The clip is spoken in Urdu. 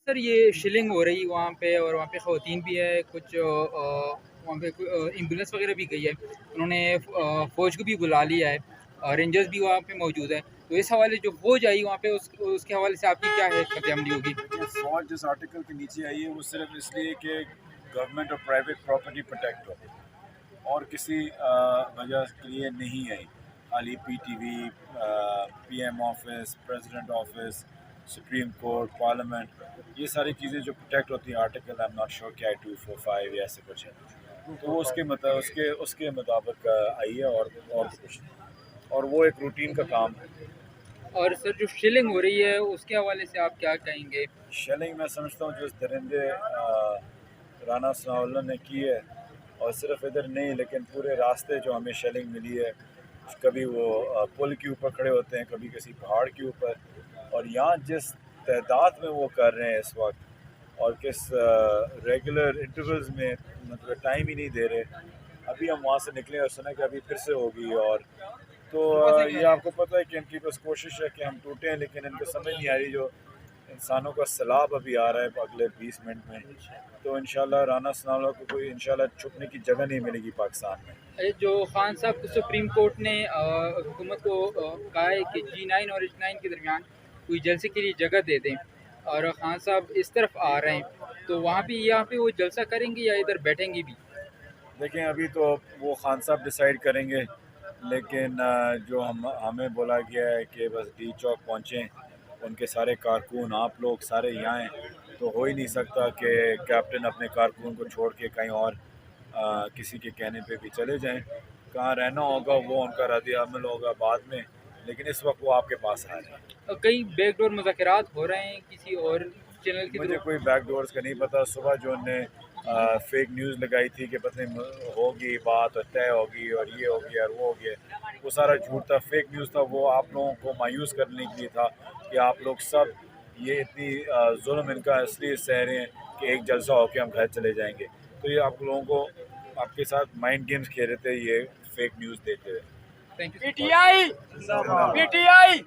سر یہ شلنگ ہو رہی وہاں پہ، اور وہاں پہ خواتین بھی ہے کچھ، وہاں پہ ایمبولینس وغیرہ بھی گئی ہے، انہوں نے فوج کو بھی بلا لیا ہے، رینجرز بھی وہاں پہ موجود ہے، تو اس حوالے جو فوج آئی وہاں پہ اس کے حوالے سے آپ کی کیا ہے رد عملی ہوگی؟ فوج جس آرٹیکل کے نیچے آئی ہے وہ صرف اس لیے کہ گورنمنٹ اور پرائیویٹ پراپرٹی پروٹیکٹ ہو، اور کسی وجہ کے لیے نہیں آئی. خالی P T V, P M office, president office, supreme court, parliament, یہ ساری چیزیں جو پروٹیکٹ ہوتی ہیں article I am not sure کہ 245 یا ایسے کچھ ہے، تو وہ اس کے مطابق آئی ہے، اور کچھ نہیں. اور وہ ایک روٹین کا کام ہے. اور سر جو شلنگ ہو رہی ہے اس کے حوالے سے آپ کیا کہیں گے؟ شیلنگ میں سمجھتا ہوں جو درندے رانا ثناء اللہ نے کی ہے، اور صرف ادھر نہیں لیکن پورے راستے جو ہمیں شیلنگ ملی ہے، کبھی وہ پل کے اوپر کھڑے ہوتے ہیں، کبھی کسی پہاڑ کے اوپر، اور یہاں جس تعداد میں وہ کر رہے ہیں اس وقت، اور کس ریگولر انٹرولز میں، مطلب ٹائم ہی نہیں دے رہے. ابھی ہم وہاں سے نکلے اور سنا کہ ابھی پھر سے ہوگی، اور تو یہ آپ کو پتہ ہے کہ ان کی بس کوشش ہے کہ ہم ٹوٹیں، لیکن ان کو سمجھ نہیں آ رہی جو انسانوں کا سیلاب ابھی آ رہا ہے اگلے 20 منٹ میں، تو انشاءاللہ رانا ثناء اللہ کو کوئی انشاءاللہ چھپنے کی جگہ نہیں ملے گی پاکستان میں. جو خان صاحب کو سپریم کورٹ نے حکومت کو کہا ہے کہ G9 اور H9 کے درمیان کوئی جلسے کے لیے جگہ دے دیں، اور خان صاحب اس طرف آ رہے ہیں، تو وہاں پہ یہاں پہ وہ جلسہ کریں گے یا ادھر بیٹھیں گے بھی؟ دیکھیں ابھی تو وہ خان صاحب ڈیسائیڈ کریں گے، لیکن جو ہمیں بولا گیا ہے کہ بس ڈی چوک پہنچیں، ان کے سارے کارکن آپ لوگ سارے یہاں ہیں، تو ہو ہی نہیں سکتا کہ کیپٹن اپنے کارکن کو چھوڑ کے کہیں اور کسی کے کہنے پہ بھی چلے جائیں. کہاں رہنا ہوگا وہ ان کا رد عمل ہوگا بعد میں، لیکن اس وقت وہ آپ کے پاس آ رہے ہیں. کئی بیک ڈور مذاکرات ہو رہے ہیں کسی اور چینل کے مجھے تھرو؟ کوئی بیک ڈورز کا نہیں پتا. صبح جو ان نے فیک نیوز لگائی تھی کہ پتہ نہیں ہوگی بات اور طے ہوگی اور یہ ہوگی اور وہ ہوگی، وہ سارا جھوٹ تھا، فیک نیوز تھا. وہ آپ لوگوں کو مایوس کرنے کے لیے تھا کہ آپ لوگ سب یہ اتنی ظلم ان کا اس لیے سہ رہے ہیں کہ ایک جلسہ ہو کے ہم گھر چلے جائیں گے. تو یہ آپ لوگوں کو آپ کے ساتھ مائنڈ گیمز کھیل رہے تھے یہ فیک نیوز دیتے ہوئے. Thank you.